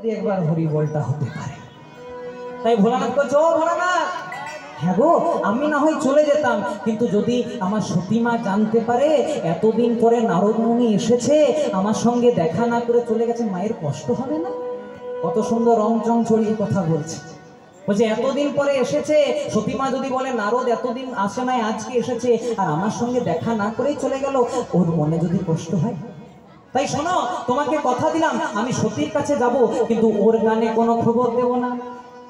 একবার হরি বলটা হতে পারে। তাই ভোলানাথ বলছে, ও ভোলানাথ, হ্যাঁ গো, আমি না হয় চলে যেতাম, কিন্তু যদি আমার সতীমা জানতে পারে এতদিন পরে নারদ মুনি এসেছে, আমার সঙ্গে দেখা না করে চলে গেছে, মায়ের কষ্ট হবে না? কত সুন্দর রং চং ছড়িয়ে কথা বলছে। বলছে এতদিন পরে এসেছে, সতীমা যদি বলে নারদ এতদিন আসে নাই, আজকে এসেছে, আর আমার সঙ্গে দেখা না করেই চলে গেল, ওর মনে যদি কষ্ট হয়। তাই শোনো, তোমাকে কথা দিলাম আমি সতীর কাছে যাব, কিন্তু ওর গানে কোনো খবর দেব না।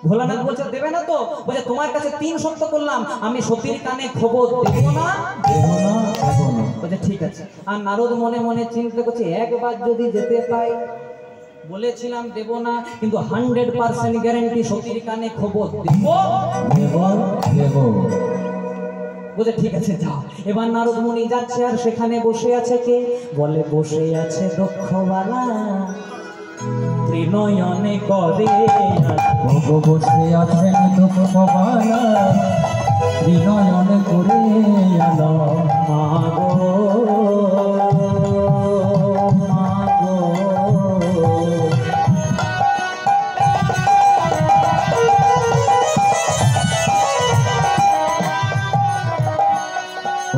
ভোলানাথ বলছে, দেবে না তো? বলছে, তোমার কাছে 3 শর্ত করলাম, আমি সতীর কানে খবর দেব না। বলছে ঠিক আছে। আর নারদ মনে মনে চিন্তা করছে, একবার যদি যেতে পাই, বলেছিলাম দেব না, কিন্তু 100% গ্যারান্টি সতীর কানে খবর দেব। বলছে ঠিক আছে যাও। এবার নারদ মুনি যাচ্ছে, আর সেখানে বসে আছে কে? বলে বসে আছে দক্ষবালা, ত্রিনয়নে করে বসে আছেন দক্ষবালা, ত্রিনয়নে করে আলো মাগো মাগো।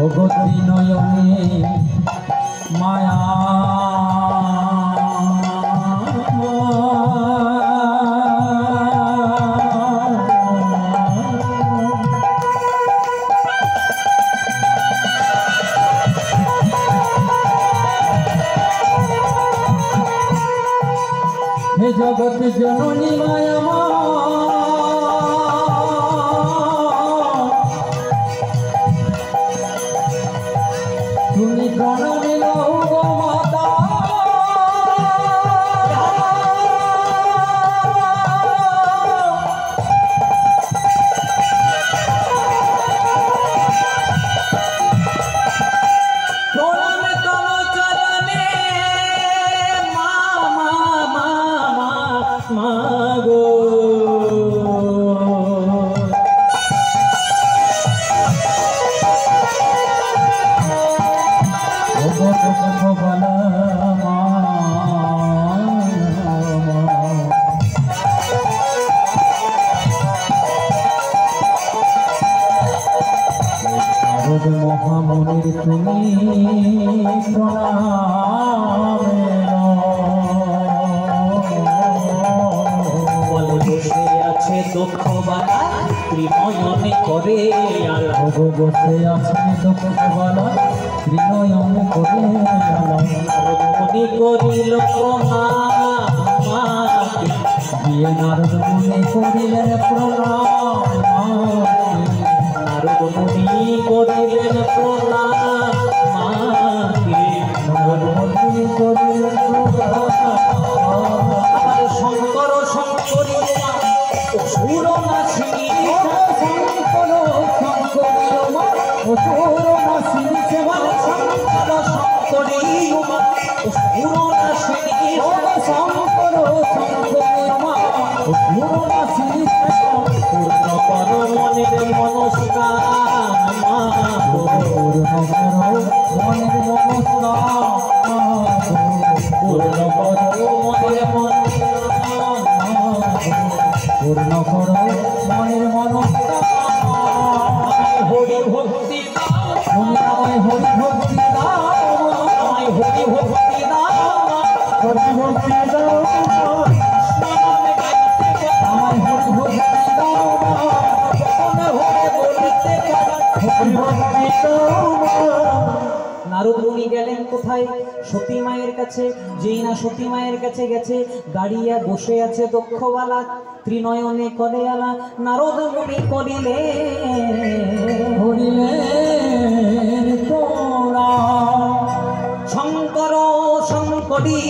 ওগো ত্রিনয়নে মায়া হে জগৎ জননী মায়া তুমি প্রণামী লও গো মাতা, প্রণামে তব চরণে মা মা মা মা গো। মহামনির তুমি প্রণামে বলে বসে আছে দক্ষবালা, ত্রিনয়নে করে আলো। বসে আছেন দক্ষবালা, ত্রিনয়নে করে আলো। মুনি করিল প্রণাম, দিয়ে নারদ মুনি করিলেন প্রণাম, নারদ মুনি করিলেন প্রণাম, নারদ মুনি করিলেন প্রণাম। আমার শঙ্কর শঙ্করী অসুর নাশিনী, শঙ্কর শঙ্করী অসুর নাশিনী সেবা, শঙ্কর শঙ্করী অসুর নাশিনী, শঙ্কর শঙ্করী অসুর নাশিনী পূর্ণ কর মনের মনস্কামনা, পূর্ণ করো মনের মনস্কামনা, পূর্ণ কর মনের মনস্কামনা, পূর্ণ করো মনের মনস্কামনা। হরি ভক্তি দাও, তুমি আমায় হরি ভক্তি দাও, আমায় হরি ভক্তি দাও, হরি ভক্তি দাও, আমায় হরি ভক্তি দাও, হরি ভক্তি দাও। নারদ মুনি গেলেন কোথায়? সতী মায়ের কাছে। যেই না সতী মায়ের কাছে গেছে, দাঁড়িয়ে বসে আছে দক্ষবালা, ত্রিনয়নে করে আলা। নারদ মুনি করিলে হরিলেন প্রণাম, শঙ্কর শঙ্করী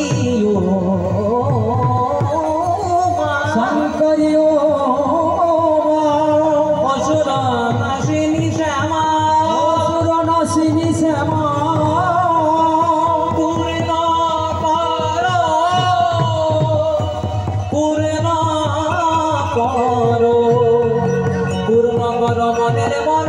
শঙ্করী অসুর নাশিনী শ্যামা, অসুর নাশিনী শ্যামা, পূর্ণ কর পূর্ণ কর পূর্ণ কর মনের মন।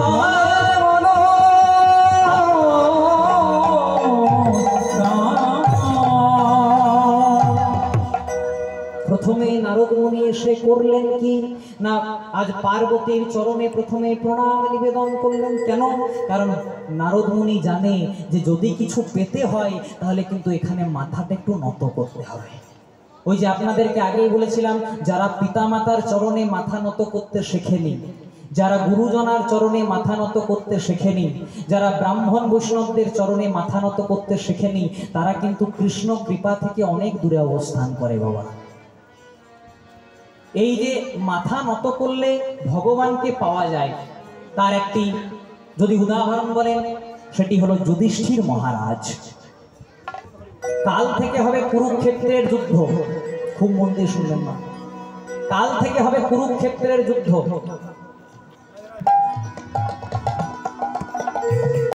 প্রথমে নারদ মুনি এসে করলেন কি না, আজ পার্বতীর চরণে প্রথমে প্রণাম নিবেদন করলেন। কেন? কারণ নারদ মুনি জানে যে যদি কিছু পেতে হয় তাহলে কিন্তু এখানে মাথাটা একটু নত করতে হবে। ওই যে আপনাদেরকে আগেই বলেছিলাম, যারা পিতামাতার চরণে মাথা নত করতে শেখেনি, যারা গুরুজনার চরণে মাথা নত করতে শেখেনি, যারা ব্রাহ্মণ বৈষ্ণবদের চরণে মাথা নত করতে শেখেনি, তারা কিন্তু কৃষ্ণ কৃপা থেকে অনেক দূরে অবস্থান করে বাবা। এই যে মাথা নত করলে ভগবানকে পাওয়া যায়, তার একটি যদি উদাহরণ বলেন, সেটি হলো যুধিষ্ঠির মহারাজ। কাল থেকে হবে কুরুক্ষেত্রের যুদ্ধ, খুব মন দিয়ে শুনলেন না, কাল থেকে হবে কুরুক্ষেত্রের যুদ্ধ।